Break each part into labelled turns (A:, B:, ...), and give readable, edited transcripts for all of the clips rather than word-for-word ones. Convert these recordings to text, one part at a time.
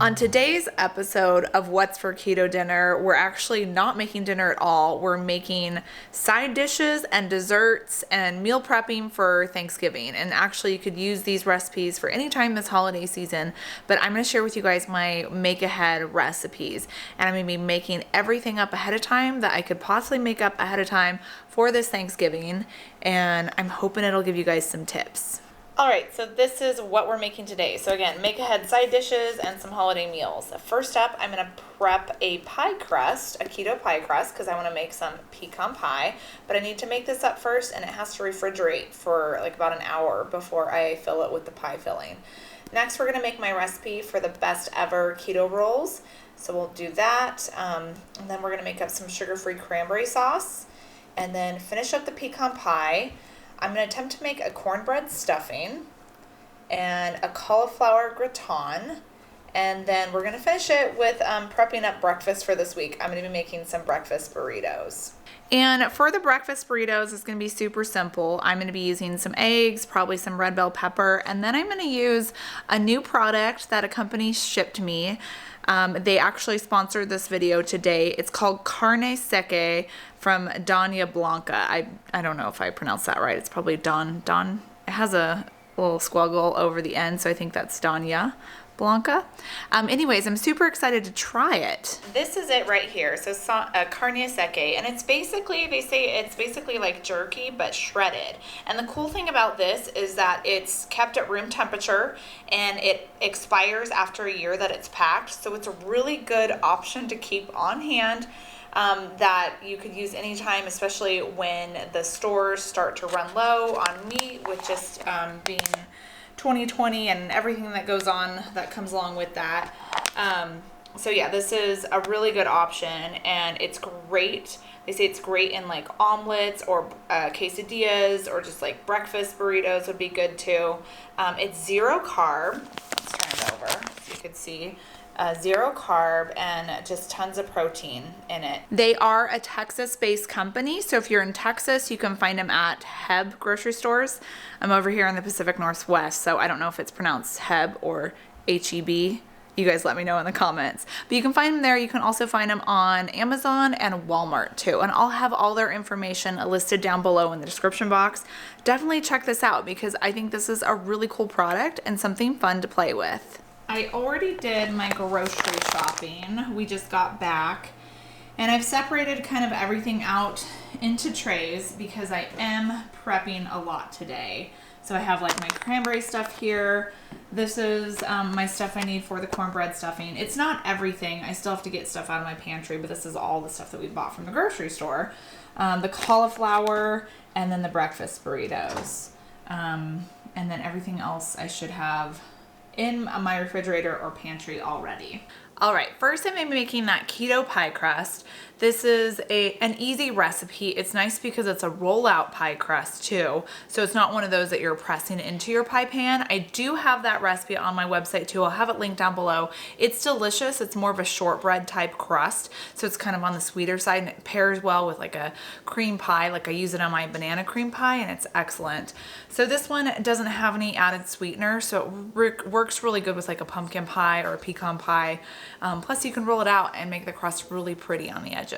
A: On today's episode of What's for Keto Dinner, we're actually not making dinner at all. We're making side dishes and desserts and meal prepping for Thanksgiving. And actually, you could use these recipes for any time this holiday season, but I'm going to share with you guys my make-ahead recipes. And I'm going to be making everything up ahead of time that I could possibly make up ahead of time for this Thanksgiving. And I'm hoping it'll give you guys some tips. All right, so this is what we're making today. So again, make ahead side dishes and some holiday meals. First up, I'm gonna prep a pie crust, a keto pie crust, because I wanna make some pecan pie, but I need to make this up first and it has to refrigerate for like about an hour before I fill it with the pie filling. Next, we're gonna make my recipe for the best ever keto rolls. So we'll do that, and then we're gonna make up some sugar-free cranberry sauce, and then finish up the pecan pie. I'm going to attempt to make a cornbread stuffing and a cauliflower gratin, and then we're going to finish it with prepping up breakfast for this week. I'm going to be making some breakfast burritos. And for the breakfast burritos, it's going to be super simple. I'm going to be using some eggs, probably some red bell pepper, and then I'm going to use a new product that a company shipped me. They actually sponsored this video today. It's called Carne Seque from Doña Blanca. I don't know if I pronounced that right. It's probably Don. It has a little squiggle over the end, so I think that's Doña Blanca. Anyways, I'm super excited to try it. This is it right here. So carne seque, and it's basically, they say it's basically like jerky but shredded. And the cool thing about this is that it's kept at room temperature and it expires after a year that it's packed. So it's a really good option to keep on hand that you could use anytime, especially when the stores start to run low on meat, with just being 2020 and everything that goes on that comes along with that. So yeah, this is a really good option, and it's great. They say it's great in like omelets or quesadillas, or just like breakfast burritos would be good too. It's zero carb. Let's turn it over so you could see. Zero carb and just tons of protein in it. They are a Texas-based company, so if you're in Texas, you can find them at Heb grocery stores. I'm over here in the Pacific Northwest, so I don't know if it's pronounced Heb or Heb. You guys let me know in the comments. But you can find them there. You can also find them on Amazon and Walmart too. And I'll have all their information listed down below in the description box. Definitely check this out because I think this is a really cool product and something fun to play with. I already did my grocery shopping. We just got back, and I've separated kind of everything out into trays because I am prepping a lot today. So I have like my cranberry stuff here. This is my stuff I need for the cornbread stuffing. It's not everything. I still have to get stuff out of my pantry, but this is all the stuff that we bought from the grocery store. The cauliflower, and then the breakfast burritos. And then everything else I should have in my refrigerator or pantry already. All right, first I'm gonna be making that keto pie crust. This is an easy recipe. It's nice because it's a rollout pie crust too. So it's not one of those that you're pressing into your pie pan. I do have that recipe on my website too. I'll have it linked down below. It's delicious. It's more of a shortbread type crust. So it's kind of on the sweeter side, and it pairs well with like a cream pie. Like I use it on my banana cream pie, and it's excellent. So this one doesn't have any added sweetener. So it works really good with like a pumpkin pie or a pecan pie. Plus you can roll it out and make the crust really pretty on the edges.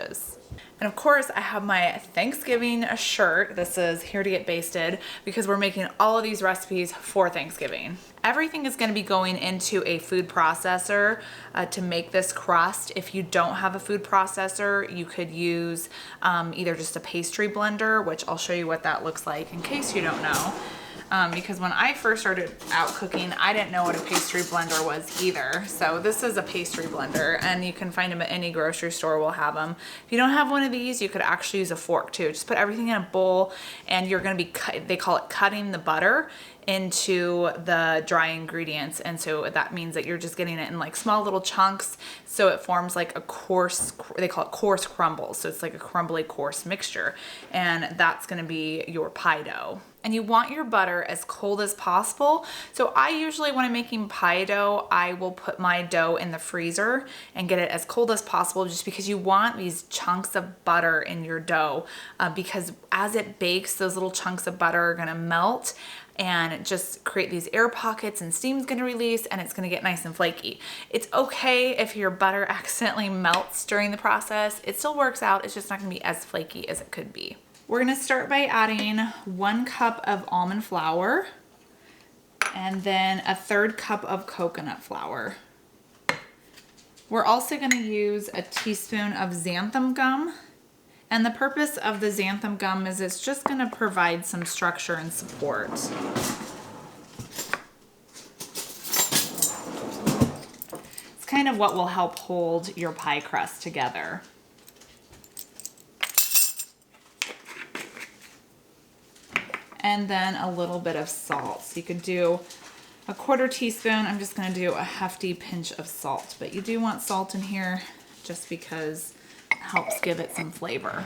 A: And of course I have my Thanksgiving shirt. This is Here to Get Basted because we're making all of these recipes for Thanksgiving. Everything is going to be going into a food processor to make this crust. If you don't have a food processor, you could use either just a pastry blender, which I'll show you what that looks like in case you don't know. Because when I first started out cooking, I didn't know what a pastry blender was either. So this is a pastry blender, and you can find them at any grocery store will have them. If you don't have one of these, you could actually use a fork too. Just put everything in a bowl, and you're gonna be, they call it cutting the butter into the dry ingredients. And so that means that you're just getting it in like small little chunks. So it forms like a coarse, they call it coarse crumbles. So it's like a crumbly coarse mixture. And that's gonna be your pie dough. And you want your butter as cold as possible. So I usually, when I'm making pie dough, I will put my dough in the freezer and get it as cold as possible, just because you want these chunks of butter in your dough, because as it bakes, those little chunks of butter are gonna melt and just create these air pockets, and steam's gonna release, and it's gonna get nice and flaky. It's okay if your butter accidentally melts during the process. It still works out, it's just not gonna be as flaky as it could be. We're gonna start by adding 1 cup of almond flour and then a 1/3 cup of coconut flour. We're also gonna use a teaspoon of xanthan gum. And the purpose of the xanthan gum is it's just gonna provide some structure and support. It's kind of what will help hold your pie crust together. And then a little bit of salt. So you could do a 1/4 teaspoon. I'm just gonna do a hefty pinch of salt, but you do want salt in here just because it helps give it some flavor.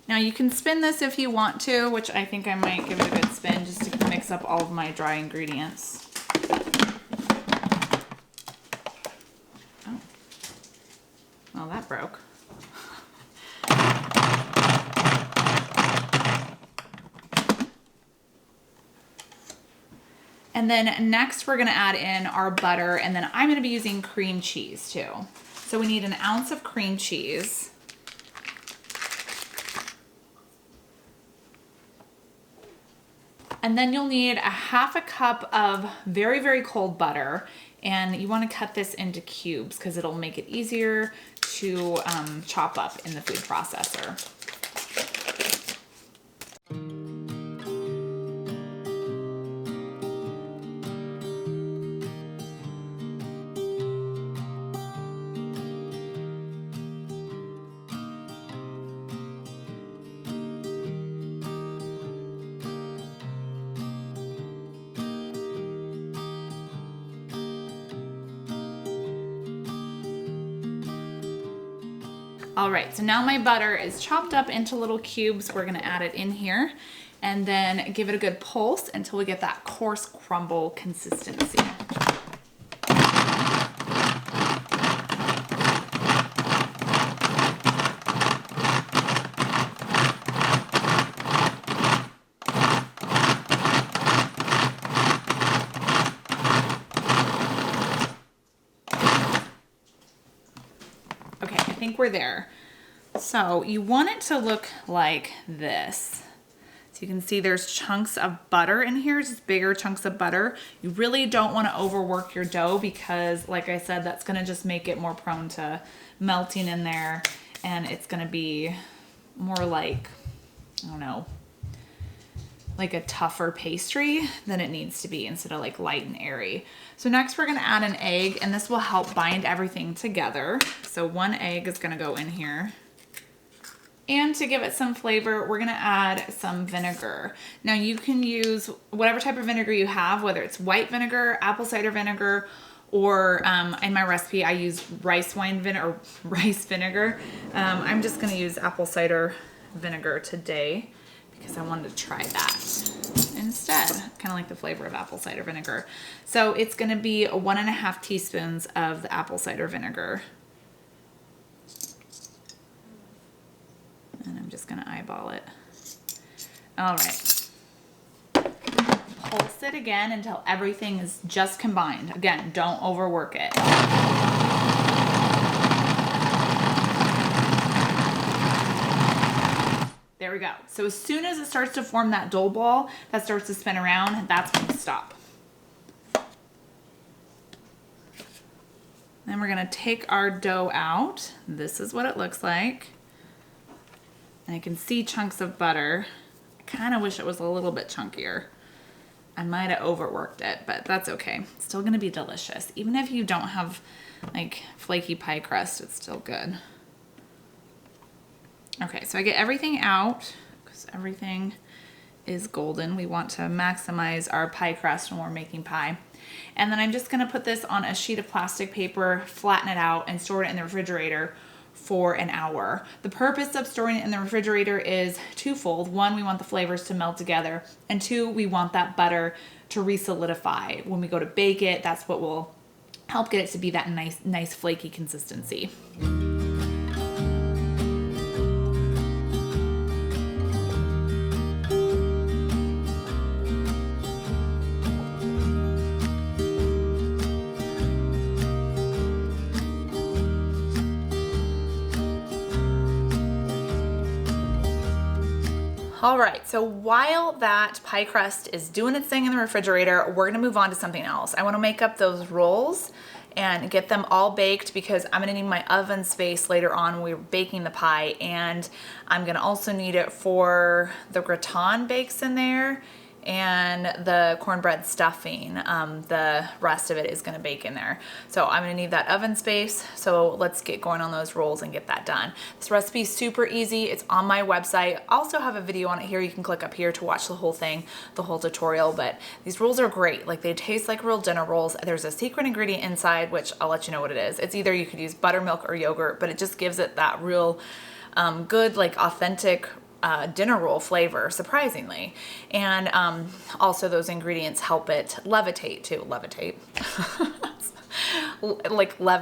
A: Now you can spin this if you want to, which I think I might give it a good spin just to mix up all of my dry ingredients. Oh, well, that broke. And then next we're gonna add in our butter, and then I'm gonna be using cream cheese too. So we need 1 ounce of cream cheese. And then you'll need 1/2 cup of very, very cold butter. And you wanna cut this into cubes because it'll make it easier to chop up in the food processor. All right, so now my butter is chopped up into little cubes. We're gonna add it in here and then give it a good pulse until we get that coarse crumble consistency. Okay, I think we're there. So you want it to look like this. So you can see there's chunks of butter in here, just bigger chunks of butter. You really don't want to overwork your dough because, like I said, that's going to just make it more prone to melting in there, and it's going to be more like, I don't know, like a tougher pastry than it needs to be instead of like light and airy. So next we're gonna add an egg, and this will help bind everything together. So 1 egg is gonna go in here. And to give it some flavor, we're gonna add some vinegar. Now you can use whatever type of vinegar you have, whether it's white vinegar, apple cider vinegar, or in my recipe I use rice vinegar. I'm just gonna use apple cider vinegar today because I wanted to try that instead. Kind of like the flavor of apple cider vinegar. So it's gonna be 1.5 teaspoons of the apple cider vinegar. And I'm just gonna eyeball it. All right. Pulse it again until everything is just combined. Again, don't overwork it. There we go. So as soon as it starts to form that dough ball that starts to spin around, that's when you stop. Then we're gonna take our dough out. This is what it looks like. And I can see chunks of butter. I kind of wish it was a little bit chunkier. I might have overworked it, but that's okay. It's still gonna be delicious. Even if you don't have like flaky pie crust, it's still good. Okay, so I get everything out because everything is golden. We want to maximize our pie crust when we're making pie. And then I'm just gonna put this on a sheet of plastic paper, flatten it out, and store it in the refrigerator for an hour. The purpose of storing it in the refrigerator is twofold. One, we want the flavors to melt together, and two, we want that butter to re-solidify. When we go to bake it, that's what will help get it to be that nice flaky consistency. All right, so while that pie crust is doing its thing in the refrigerator, we're gonna move on to something else. I wanna make up those rolls and get them all baked because I'm gonna need my oven space later on when we're baking the pie, and I'm gonna also need it for the gratin bakes in there and the cornbread stuffing. The rest of it is gonna bake in there. So I'm gonna need that oven space. So let's get going on those rolls and get that done. This recipe is super easy. It's on my website. I also have a video on it here. You can click up here to watch the whole thing, the whole tutorial, but these rolls are great. Like, they taste like real dinner rolls. There's a secret ingredient inside, which I'll let you know what it is. It's either you could use buttermilk or yogurt, but it just gives it that real good, like authentic dinner roll flavor, surprisingly. And also those ingredients help it levitate too. Levitate.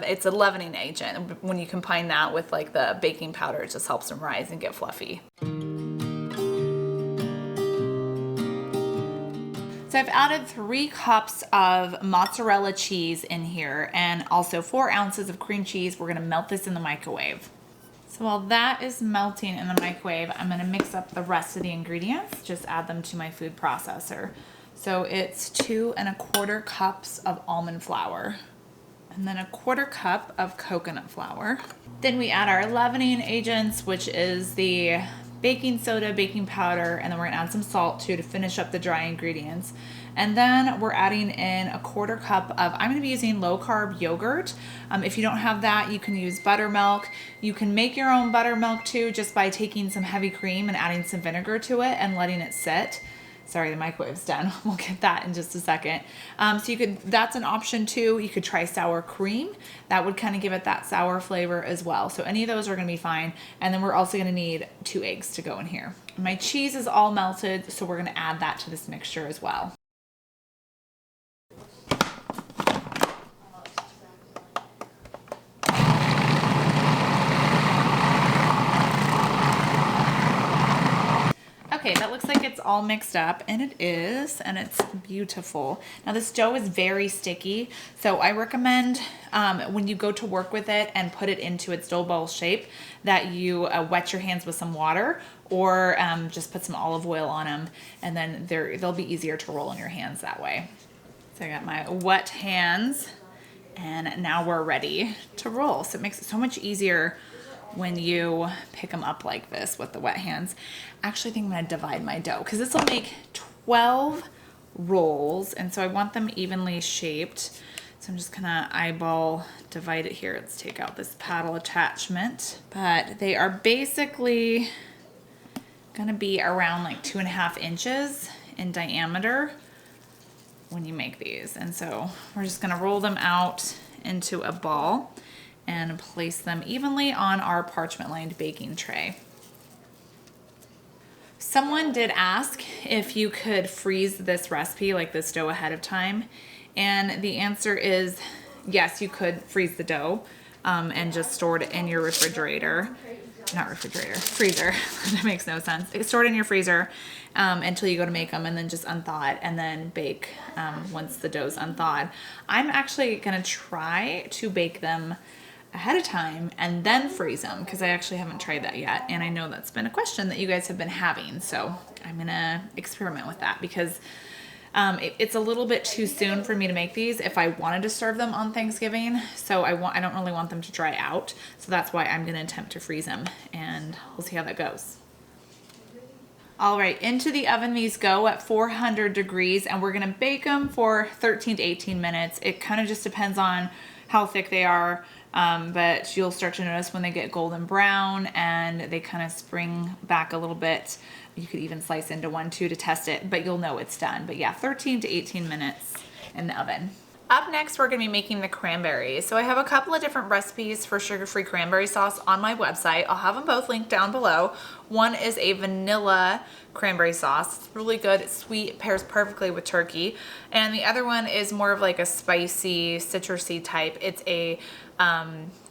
A: It's a leavening agent. When you combine that with like the baking powder, it just helps them rise and get fluffy. So I've added 3 cups of mozzarella cheese in here and also 4 ounces of cream cheese. We're gonna melt this in the microwave. So while that is melting in the microwave, I'm gonna mix up the rest of the ingredients, just add them to my food processor. So it's 2 1/4 cups of almond flour, and then 1/4 cup of coconut flour. Then we add our leavening agents, which is the baking soda, baking powder, and then we're gonna add some salt too to finish up the dry ingredients. And then we're adding in 1/4 cup of, I'm gonna be using low carb yogurt. If you don't have that, you can use buttermilk. You can make your own buttermilk too, just by taking some heavy cream and adding some vinegar to it and letting it sit. Sorry, the microwave's done. We'll get that in just a second. So that's an option too. You could try sour cream. That would kind of give it that sour flavor as well. So any of those are gonna be fine. And then we're also gonna need 2 eggs to go in here. My cheese is all melted, so we're gonna add that to this mixture as well. Okay, that looks like it's all mixed up, and it is, and it's beautiful. Now this dough is very sticky, so I recommend when you go to work with it and put it into its dough ball shape that you wet your hands with some water, or just put some olive oil on them, and then they'll be easier to roll in your hands that way. So I got my wet hands, and now we're ready to roll. So it makes it so much easier when you pick them up like this with the wet hands. Actually, I think I'm gonna divide my dough because this will make 12 rolls, and so I want them evenly shaped. So I'm just gonna eyeball divide it here. Let's take out this paddle attachment. But they are basically gonna be around like 2.5 inches in diameter when you make these. And so we're just gonna roll them out into a ball and place them evenly on our parchment-lined baking tray. Someone did ask if you could freeze this recipe, like this dough, ahead of time. And the answer is yes, you could freeze the dough and just store it in your refrigerator. Not refrigerator, freezer. That makes no sense. It's stored in your freezer until you go to make them, and then just unthaw it and then bake once the dough's unthawed. I'm actually gonna try to bake them ahead of time and then freeze them because I actually haven't tried that yet, and I know that's been a question that you guys have been having, so I'm gonna experiment with that because it's a little bit too soon for me to make these if I wanted to serve them on Thanksgiving. So I don't really want them to dry out, so that's why I'm gonna attempt to freeze them, and we'll see how that goes. All right, into the oven these go at 400 degrees, and we're gonna bake them for 13 to 18 minutes. It kind of just depends on how thick they are. But you'll start to notice when they get golden brown and they kind of spring back a little bit. You could even slice into one too to test it, but you'll know it's done. But yeah, 13 to 18 minutes in the oven. Up next, we're gonna be making the cranberries. So I have a couple of different recipes for sugar-free cranberry sauce on my website. I'll have them both linked down below. One is a vanilla cranberry sauce. It's really good, it's sweet, it pairs perfectly with turkey. And the other one is more of like a spicy, citrusy type. It's a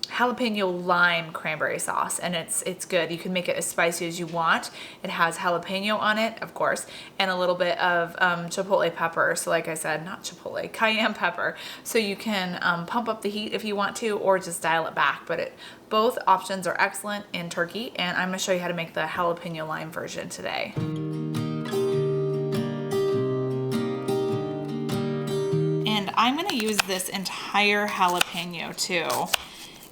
A: jalapeno lime cranberry sauce, and it's good. You can make it as spicy as you want. It has jalapeno on it, of course, and a little bit of chipotle pepper. So like I said, not chipotle, cayenne pepper. So you can pump up the heat if you want to, or just dial it back. But both options are excellent in turkey, and I'm gonna show you how to make the jalapeno lime version today. And I'm gonna use this entire jalapeno too.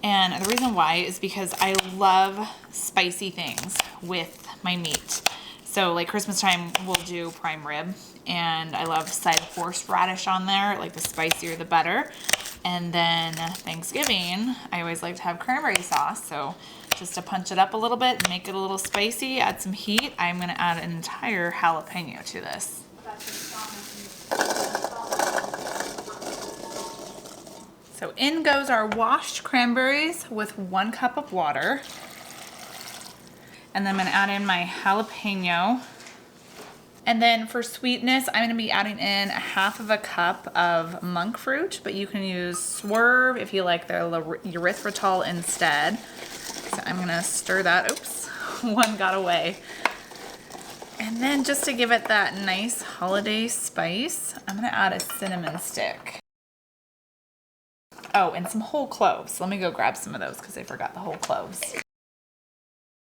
A: And the reason why is because I love spicy things with my meat. So like Christmas time, we'll do prime rib, and I love side horseradish on there. Like the spicier the better. And then Thanksgiving, I always like to have cranberry sauce. So just to punch it up a little bit and make it a little spicy, add some heat, I'm gonna add an entire jalapeno to this. So in goes our washed cranberries with 1 cup of water. And then I'm gonna add in my jalapeno. And then for sweetness, I'm gonna be adding in 1/2 cup of monk fruit, but you can use swerve if you like the erythritol instead. So I'm gonna stir that, oops, one got away. And then just to give it that nice holiday spice, I'm gonna add a cinnamon stick. Oh, and some whole cloves. Let me go grab some of those because I forgot the whole cloves.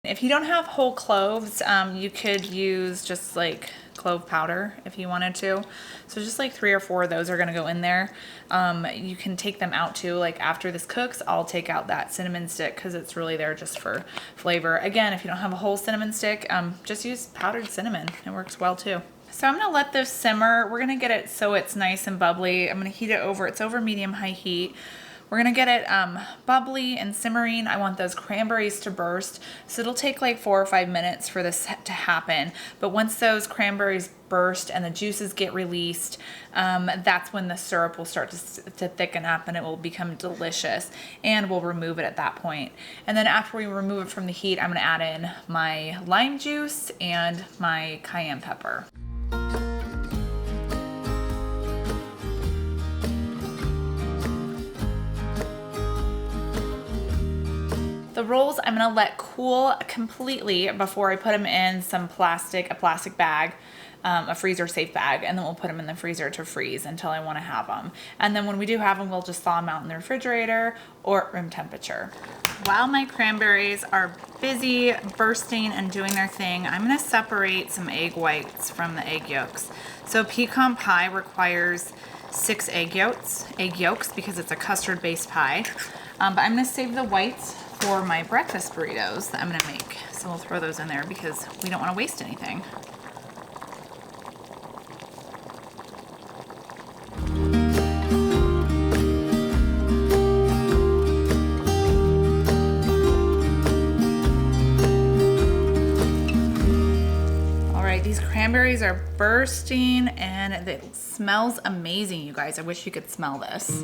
A: If you don't have whole cloves, you could use just like clove powder if you wanted to. So just like 3 or 4 of those are gonna go in there. You can take them out too. Like after this cooks, I'll take out that cinnamon stick because it's really there just for flavor. Again, if you don't have a whole cinnamon stick, just use powdered cinnamon. It works well too. So I'm gonna let this simmer. We're gonna get it so it's nice and bubbly. I'm gonna heat it over, it's over medium-high heat. We're gonna get it bubbly and simmering. I want those cranberries to burst. So it'll take like 4 or 5 minutes for this to happen. But once those cranberries burst and the juices get released, that's when the syrup will start to thicken up and it will become delicious. And we'll remove it at that point. And then after we remove it from the heat, I'm gonna add in my lime juice and my cayenne pepper. The rolls I'm gonna let cool completely before I put them in a plastic bag, a freezer safe bag, and then we'll put them in the freezer to freeze until I wanna have them. And then when we do have them, we'll just thaw them out in the refrigerator or at room temperature. While my cranberries are busy bursting and doing their thing, I'm gonna separate some egg whites from the egg yolks. So pecan pie requires 6 egg yolks because it's a custard-based pie. But I'm gonna save the whites for my breakfast burritos that I'm gonna make. So we'll throw those in there because we don't wanna waste anything. All right, these cranberries are bursting and it smells amazing, you guys. I wish you could smell this.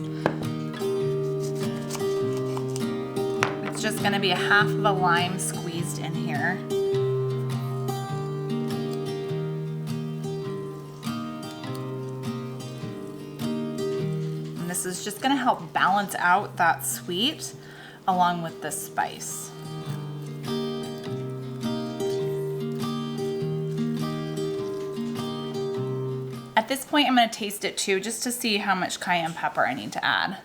A: Just gonna be 1/2 of a lime squeezed in here. And this is just gonna help balance out that sweet along with the spice. At this point, I'm gonna taste it too, just to see how much cayenne pepper I need to add.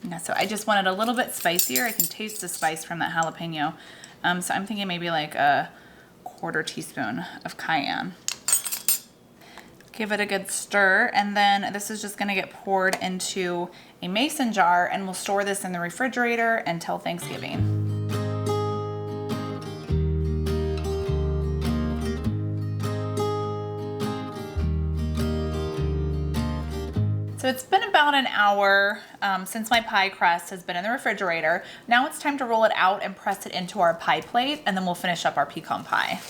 A: Yeah, so I just want it a little bit spicier. I can taste the spice from that jalapeno. So I'm thinking maybe like a 1/4 teaspoon of cayenne. Give it a good stir, and then this is just gonna get poured into a mason jar, and we'll store this in the refrigerator until Thanksgiving. So it's been about an hour since my pie crust has been in the refrigerator. Now it's time to roll it out and press it into our pie plate, and then we'll finish up our pecan pie.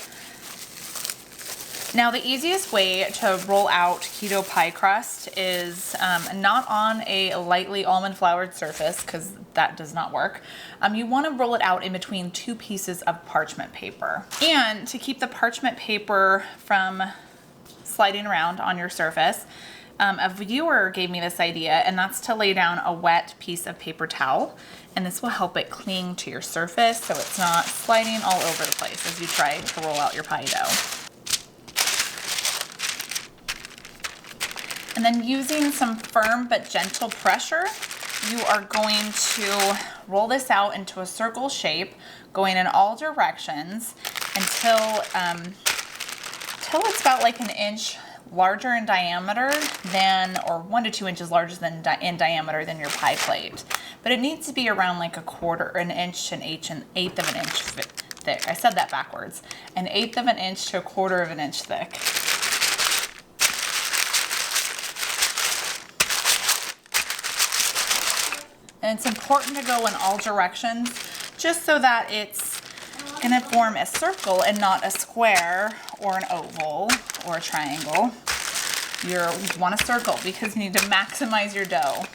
A: Now the easiest way to roll out keto pie crust is not on a lightly almond floured surface, because that does not work. You want to roll it out in between two pieces of parchment paper. And to keep the parchment paper from sliding around on your surface, a viewer gave me this idea, and that's to lay down a wet piece of paper towel, and this will help it cling to your surface so it's not sliding all over the place as you try to roll out your pie dough. And then using some firm but gentle pressure, you are going to roll this out into a circle shape, going in all directions until it's about like an inch larger in diameter than, or 1 to 2 inches larger than in diameter than your pie plate. But it needs to be around like an inch, an eighth of an inch thick. I said that backwards. An eighth of an inch to a quarter of an inch thick. And it's important to go in all directions just so that it's gonna form a circle and not a square or an oval or a triangle. You want a circle because you need to maximize your dough.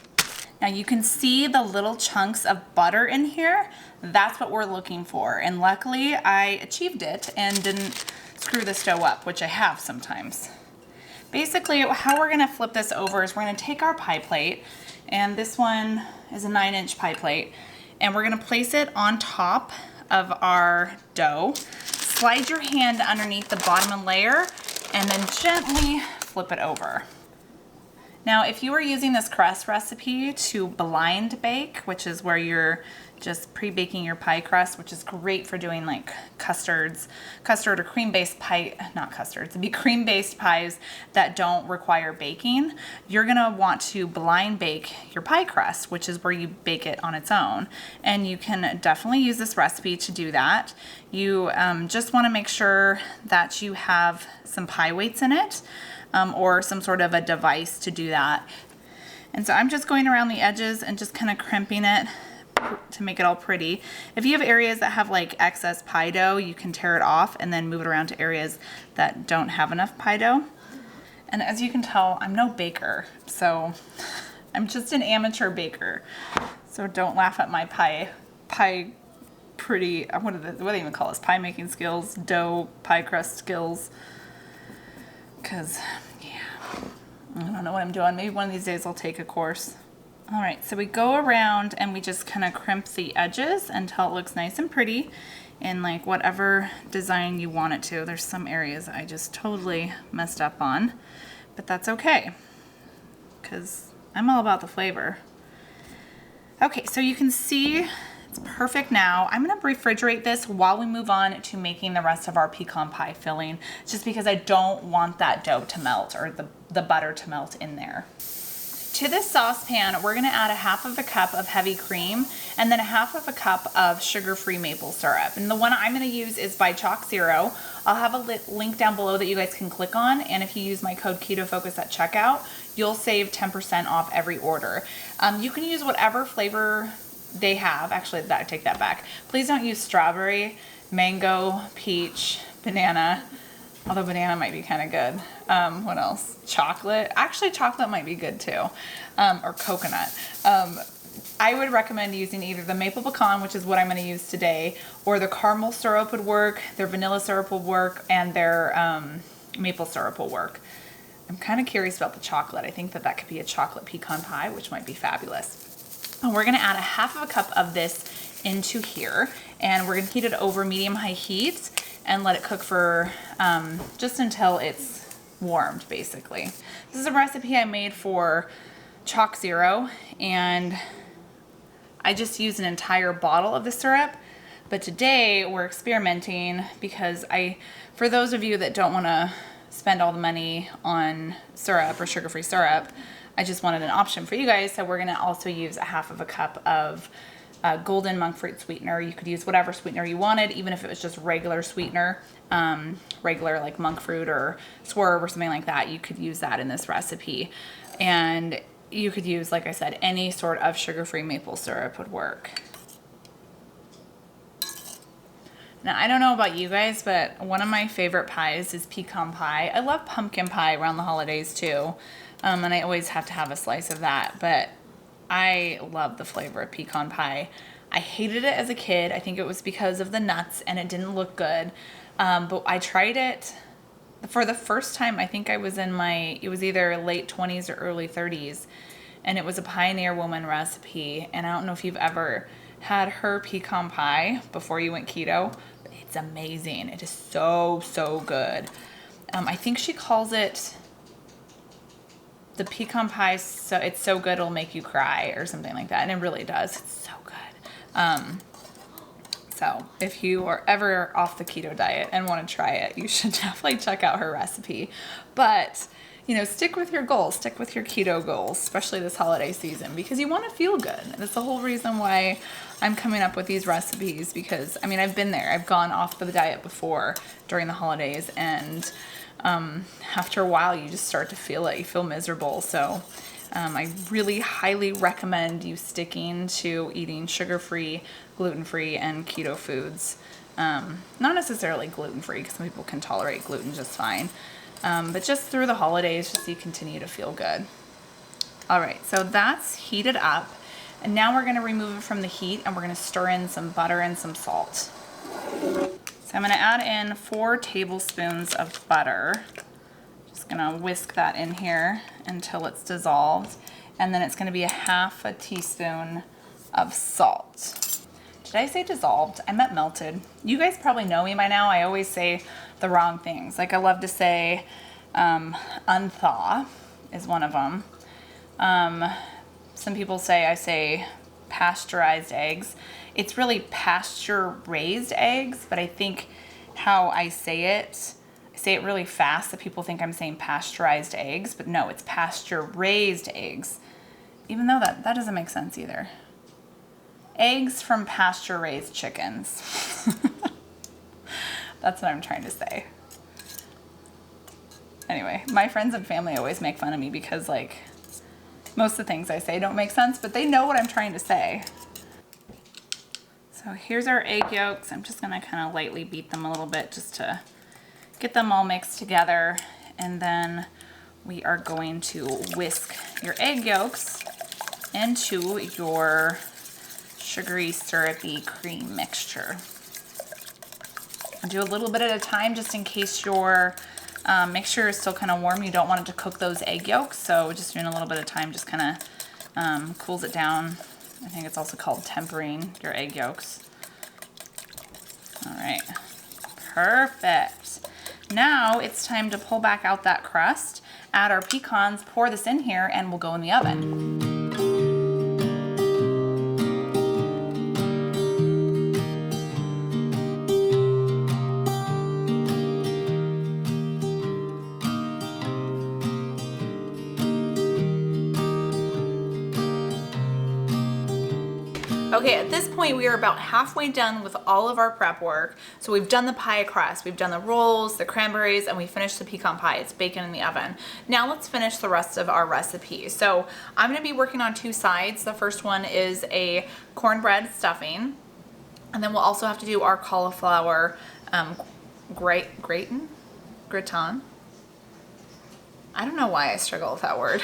A: Now you can see the little chunks of butter in here. That's what we're looking for. And luckily I achieved it and didn't screw this dough up, which I have sometimes. Basically how we're gonna flip this over is we're gonna take our pie plate, and this one is a 9-inch pie plate, and we're gonna place it on top of our dough. Slide your hand underneath the bottom layer and then gently flip it over. Now, if you were using this crust recipe to blind bake, which is where you're just pre-baking your pie crust, which is great for doing like custard or cream-based pie, not custards, it'd be cream-based pies that don't require baking, you're gonna want to blind bake your pie crust, which is where you bake it on its own. And you can definitely use this recipe to do that. You just wanna make sure that you have some pie weights in it, or some sort of a device to do that. And so I'm just going around the edges and just kind of crimping it to make it all pretty. If you have areas that have like excess pie dough, you can tear it off and then move it around to areas that don't have enough pie dough. And as you can tell, I'm no baker, so I'm just an amateur baker. So don't laugh at my pie pretty, what do they even call this? Pie making skills, dough, pie crust skills. Because, yeah, I don't know what I'm doing. Maybe one of these days I'll take a course. All right, so we go around and we just kind of crimp the edges until it looks nice and pretty in like whatever design you want it to. There's some areas I just totally messed up on, but that's okay because I'm all about the flavor. Okay, so you can see it's perfect now. I'm gonna refrigerate this while we move on to making the rest of our pecan pie filling, just because I don't want that dough to melt or the butter to melt in there. To this saucepan, we're gonna add 1/2 cup of heavy cream and then 1/2 cup of sugar-free maple syrup. And the one I'm gonna use is by Chalk Zero. I'll have a link down below that you guys can click on, and if you use my code KetoFocus at checkout, you'll save 10% off every order. You can use whatever flavor they have. Actually, I take that back. Please don't use strawberry, mango, peach, banana, although banana might be kind of good. What else? Chocolate. Actually, chocolate might be good too. Or coconut. I would recommend using either the maple pecan, which is what I'm going to use today, or the caramel syrup would work, their vanilla syrup will work, and their maple syrup will work. I'm kind of curious about the chocolate. I think that could be a chocolate pecan pie, which might be fabulous. And we're going to add 1/2 cup of this into here, and we're going to heat it over medium-high heat and let it cook for just until it's warmed, basically. This is a recipe I made for Chalk Zero, and I just used an entire bottle of the syrup, but today we're experimenting because for those of you that don't want to spend all the money on syrup or sugar-free syrup, I just wanted an option for you guys, so we're going to also use 1/2 cup of golden monk fruit sweetener. You could use whatever sweetener you wanted, even if it was just regular sweetener, regular like monk fruit or swerve or something like that. You could use that in this recipe. And you could use, like I said, any sort of sugar-free maple syrup would work. Now, I don't know about you guys, but one of my favorite pies is pecan pie. I love pumpkin pie around the holidays too, and I always have to have a slice of that, but I love the flavor of pecan pie. I hated it as a kid. I think it was because of the nuts and it didn't look good, but I tried it for the first time. I think I was in it was either late 20s or early 30s, and it was a Pioneer Woman recipe, and I don't know if you've ever had her pecan pie before you went keto. It's amazing. It is so, so good. I think she calls it the pecan pie, so it's so good it'll make you cry or something like that, and it really does. It's so good. So if you are ever off the keto diet and want to try it, you should definitely check out her recipe. But you know, stick with your goals, stick with your keto goals, especially this holiday season, because you want to feel good. That's the whole reason why I'm coming up with these recipes, because I mean, I've been there. I've gone off the diet before during the holidays, and after a while you just start to feel it. You feel miserable. So I really highly recommend you sticking to eating sugar-free, gluten-free, and keto foods. Not necessarily gluten-free, because some people can tolerate gluten just fine. But just through the holidays, just so you continue to feel good. All right, so that's heated up. And now we're gonna remove it from the heat, and we're gonna stir in some butter and some salt. So I'm gonna add in 4 tablespoons of butter. Just gonna whisk that in here until it's dissolved. And then it's gonna be a half a teaspoon of salt. Did I say dissolved? I meant melted. You guys probably know me by now. I always say the wrong things. Like I love to say unthaw is one of them. Some people say I say pasteurized eggs. It's really pasture-raised eggs, but I think how I say it really fast that people think I'm saying pasteurized eggs, but no, it's pasture-raised eggs. Even though that doesn't make sense either. Eggs from pasture-raised chickens. That's what I'm trying to say. Anyway, my friends and family always make fun of me because like most of the things I say don't make sense, but they know what I'm trying to say. So here's our egg yolks. I'm just gonna kind of lightly beat them a little bit just to get them all mixed together. And then we are going to whisk your egg yolks into your sugary, syrupy cream mixture. Do a little bit at a time just in case your mixture is still kind of warm. You don't want it to cook those egg yolks, so just doing a little bit of time just kind of cools it down. I think it's also called tempering your egg yolks. All right, perfect. Now it's time to pull back out that crust, add our pecans, pour this in here, and we'll go in the oven. Okay, at this point we are about halfway done with all of our prep work. So we've done the pie crust, we've done the rolls, the cranberries, and we finished the pecan pie. It's baking in the oven. Now let's finish the rest of our recipe. So I'm gonna be working on 2 sides. The first one is a cornbread stuffing, and then we'll also have to do our cauliflower gratin? I don't know why I struggle with that word.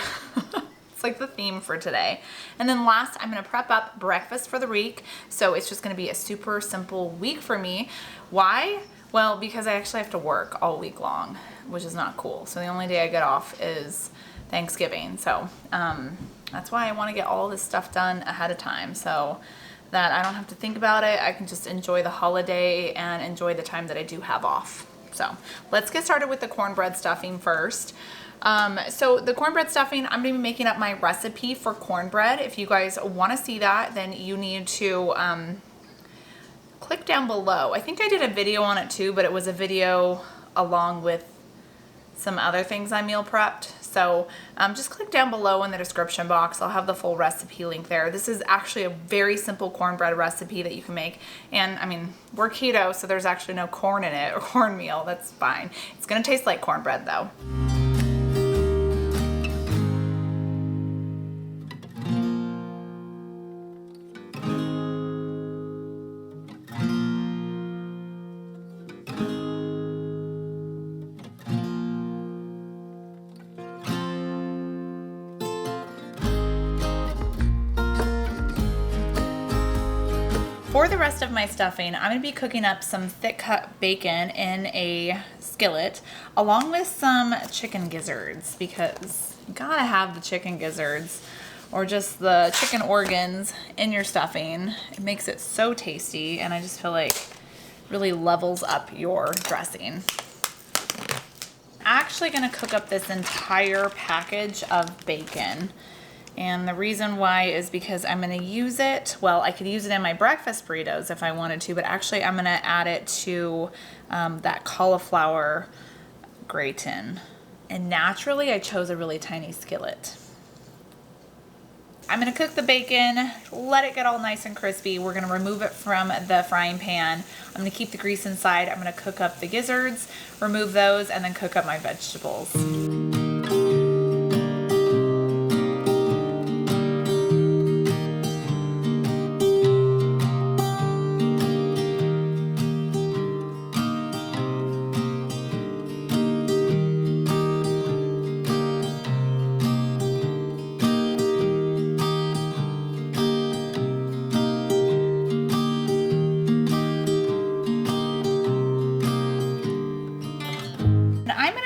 A: It's like the theme for today. And then last, I'm gonna prep up breakfast for the week. So it's just gonna be a super simple week for me. Why? Well, because I actually have to work all week long, which is not cool. So the only day I get off is Thanksgiving. So that's why I wanna get all this stuff done ahead of time so that I don't have to think about it. I can just enjoy the holiday and enjoy the time that I do have off. So let's get started with the cornbread stuffing first. So the cornbread stuffing, I'm going to be making up my recipe for cornbread. If you guys want to see that, then you need to click down below. I think I did a video on it too, but it was a video along with some other things I meal prepped. So just click down below in the description box. I'll have the full recipe link there. This is actually a very simple cornbread recipe that you can make. And I mean, we're keto, so there's actually no corn in it or cornmeal. That's fine. It's going to taste like cornbread though. For the rest of my stuffing, I'm going to be cooking up some thick cut bacon in a skillet along with some chicken gizzards, because you gotta have the chicken gizzards or just the chicken organs in your stuffing. It makes it so tasty, and I just feel like really levels up your dressing. Actually going to cook up this entire package of bacon. And the reason why is because I'm going to use it, well, I could use it in my breakfast burritos if I wanted to, but actually I'm going to add it to that cauliflower gratin. And naturally I chose a really tiny skillet. I'm going to cook the bacon, let it get all nice and crispy. We're going to remove it from the frying pan. I'm going to keep the grease inside. I'm going to cook up the gizzards, remove those, and then cook up my vegetables.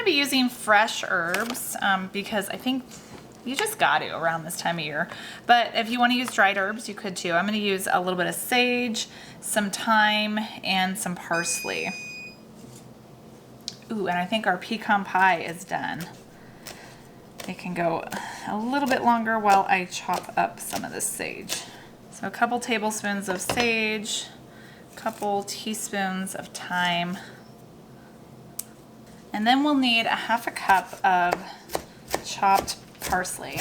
A: Using fresh herbs because I think you just got to around this time of year. But if you want to use dried herbs, you could too. I'm going to use a little bit of sage, some thyme, and some parsley. Ooh, and I think our pecan pie is done. It can go a little bit longer while I chop up some of this sage. So a couple tablespoons of sage, a couple teaspoons of thyme. And then we'll need a half a cup of chopped parsley.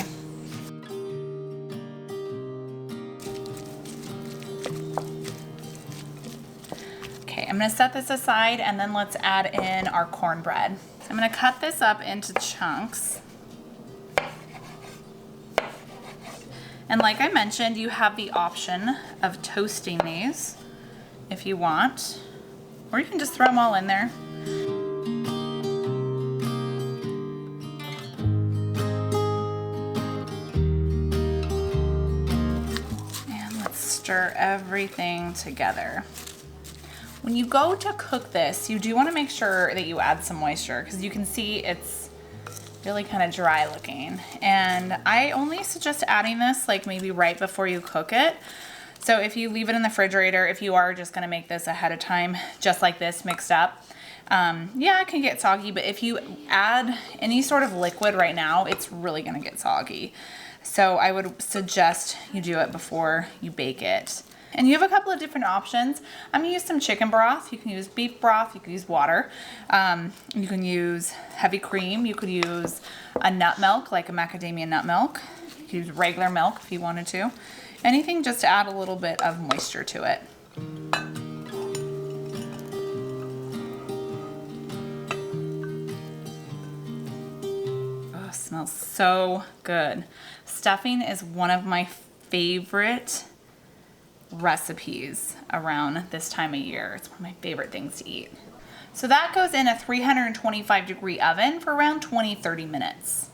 A: Okay, I'm gonna set this aside and then let's add in our cornbread. So I'm gonna cut this up into chunks. And like I mentioned, you have the option of toasting these if you want, or you can just throw them all in there. Stir everything together. When you go to cook this, you do want to make sure that you add some moisture, because you can see it's really kind of dry looking. And I only suggest adding this like maybe right before you cook it. So if you leave it in the refrigerator, if you are just going to make this ahead of time, just like this mixed up, yeah, it can get soggy, but if you add any sort of liquid right now, it's really going to get soggy. So I would suggest you do it before you bake it. And you have a couple of different options. I'm gonna use some chicken broth. You can use beef broth, you can use water. You can use heavy cream. You could use a nut milk, like a macadamia nut milk. You could use regular milk if you wanted to. Anything just to add a little bit of moisture to it. Oh, it smells so good. Stuffing is one of my favorite recipes around this time of year. It's one of my favorite things to eat. So that goes in a 325-degree oven for around 20-30 minutes.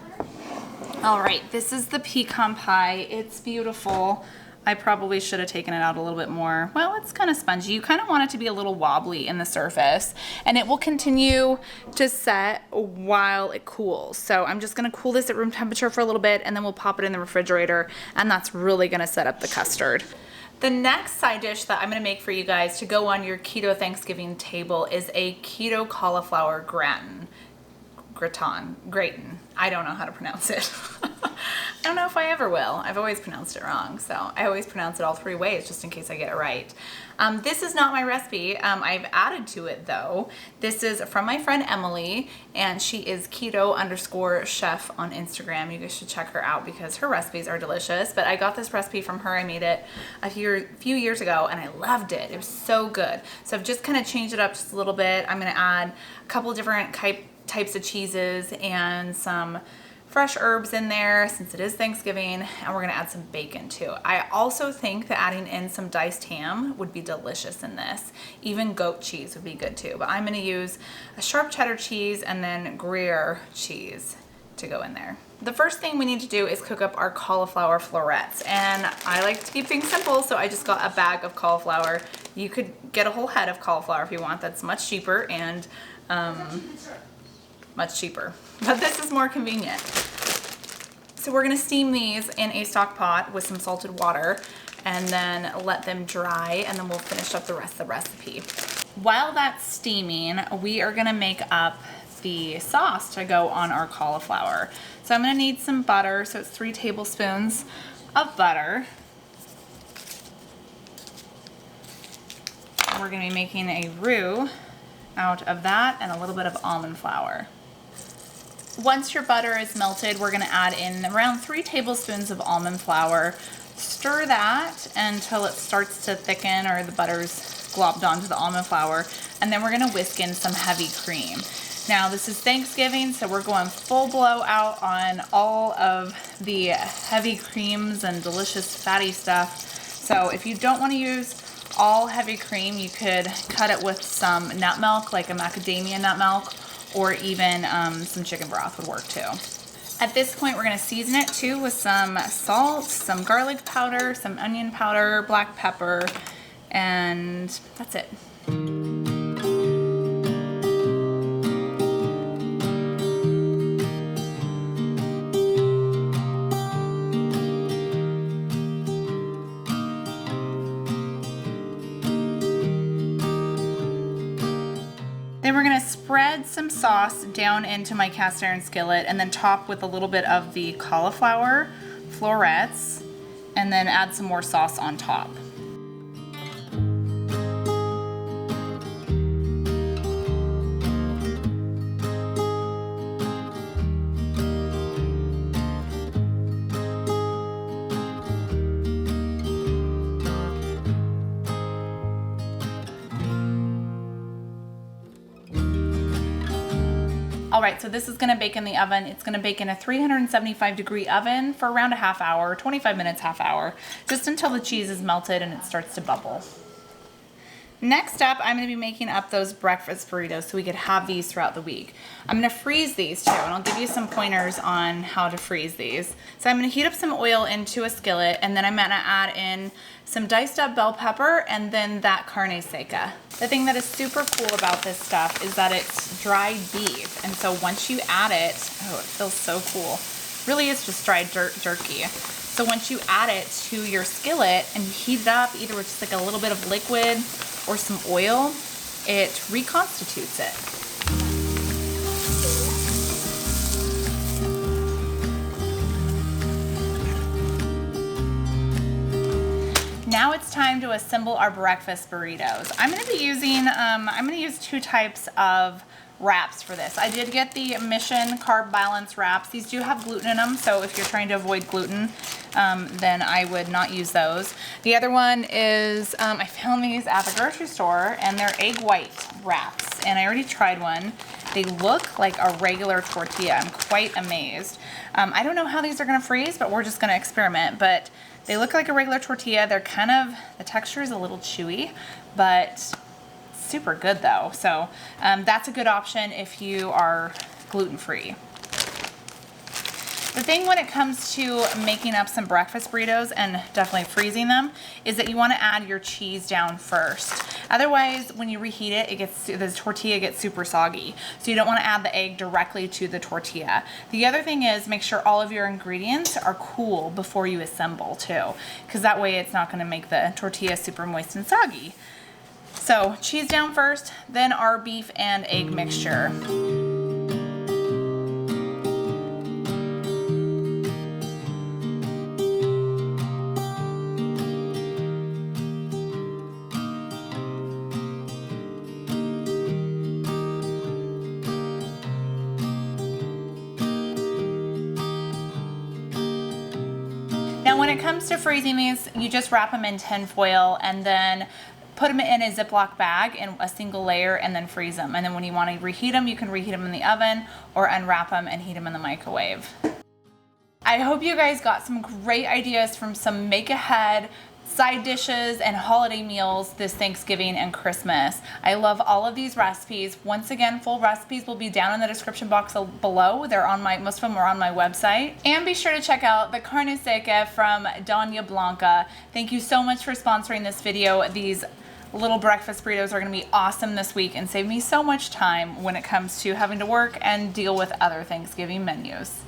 A: All right, this is the pecan pie. It's beautiful. I probably should have taken it out a little bit more. Well, it's kind of spongy. You kind of want it to be a little wobbly in the surface, and it will continue to set while it cools. So I'm just gonna cool this at room temperature for a little bit, and then we'll pop it in the refrigerator, and that's really gonna set up the custard. The next side dish that I'm gonna make for you guys to go on your keto Thanksgiving table is a keto cauliflower gratin. I don't know how to pronounce it. I don't know if I ever will. I've always pronounced it wrong, so I always pronounce it all three ways just in case I get it right. This is not my recipe. I've added to it though. This is from my friend Emily, and she is keto_chef on Instagram. You guys should check her out because her recipes are delicious. But I got this recipe from her. I made it a few years ago and I loved it. It was so good. So I've just kind of changed it up just a little bit. I'm gonna add a couple different types of cheeses and some fresh herbs in there since it is Thanksgiving, and we're gonna add some bacon too. I also think that adding in some diced ham would be delicious in this. Even goat cheese would be good too, but I'm gonna use a sharp cheddar cheese and then Gruyere cheese. to go in there. The first thing we need to do is cook up our cauliflower florets, and I like to keep things simple, so I just got a bag of cauliflower. You could get a whole head of cauliflower if you want. That's much cheaper and much cheaper, but this is more convenient. So we're gonna steam these in a stock pot with some salted water and then let them dry, and then we'll finish up the rest of the recipe. While that's steaming, we are gonna make up the sauce to go on our cauliflower. So I'm gonna need some butter, so it's 3 tablespoons of butter. We're gonna be making a roux out of that and a little bit of almond flour. Once your butter is melted, we're gonna add in around 3 tablespoons of almond flour. Stir that until it starts to thicken or the butter's globbed onto the almond flour, and then we're gonna whisk in some heavy cream. Now this is Thanksgiving, so we're going full blow out on all of the heavy creams and delicious fatty stuff. So if you don't want to use all heavy cream, you could cut it with some nut milk, like a macadamia nut milk, or even some chicken broth would work too. At this point, we're gonna season it too with some salt, some garlic powder, some onion powder, black pepper, and that's it. Then we're gonna spread some sauce down into my cast iron skillet and then top with a little bit of the cauliflower florets and then add some more sauce on top. All right, so this is gonna bake in the oven. It's gonna bake in a 375-degree oven for around a half hour, 25 minutes, half hour, just until the cheese is melted and it starts to bubble. Next up, I'm gonna be making up those breakfast burritos so we could have these throughout the week. I'm gonna freeze these too, and I'll give you some pointers on how to freeze these. So I'm gonna heat up some oil into a skillet, and then I'm gonna add in some diced up bell pepper and then that carne seca. The thing that is super cool about this stuff is that it's dried beef, and so once you add it, oh, it feels so cool. Really, it's just dried jerky. So once you add it to your skillet and you heat it up, either with just like a little bit of liquid or some oil, it reconstitutes it. Now it's time to assemble our breakfast burritos. I'm gonna use 2 types of wraps for this. I did get the Mission Carb Balance wraps. These do have gluten in them, so if you're trying to avoid gluten, then I would not use those. The other one is, I found these at the grocery store, and they're egg white wraps, and I already tried one. They look like a regular tortilla. I'm quite amazed. I don't know how these are gonna freeze, but we're just gonna experiment, but they look like a regular tortilla. They're kind of, the texture is a little chewy, but super good though. So that's a good option if you are gluten-free. The thing when it comes to making up some breakfast burritos and definitely freezing them is that you want to add your cheese down first. Otherwise, when you reheat it, the tortilla gets super soggy. So you don't want to add the egg directly to the tortilla. The other thing is make sure all of your ingredients are cool before you assemble too, because that way it's not going to make the tortilla super moist and soggy. So cheese down first, then our beef and egg mixture. Now when it comes to freezing these, you just wrap them in tin foil and then put them in a Ziploc bag in a single layer and then freeze them. And then when you want to reheat them, you can reheat them in the oven or unwrap them and heat them in the microwave. I hope you guys got some great ideas from some make ahead side dishes and holiday meals this Thanksgiving and Christmas. I love all of these recipes. Once again, full recipes will be down in the description box below. They're on most of them are on my website. And be sure to check out the carne seca from Doña Blanca. Thank you so much for sponsoring this video. These little breakfast burritos are going to be awesome this week and save me so much time when it comes to having to work and deal with other Thanksgiving menus.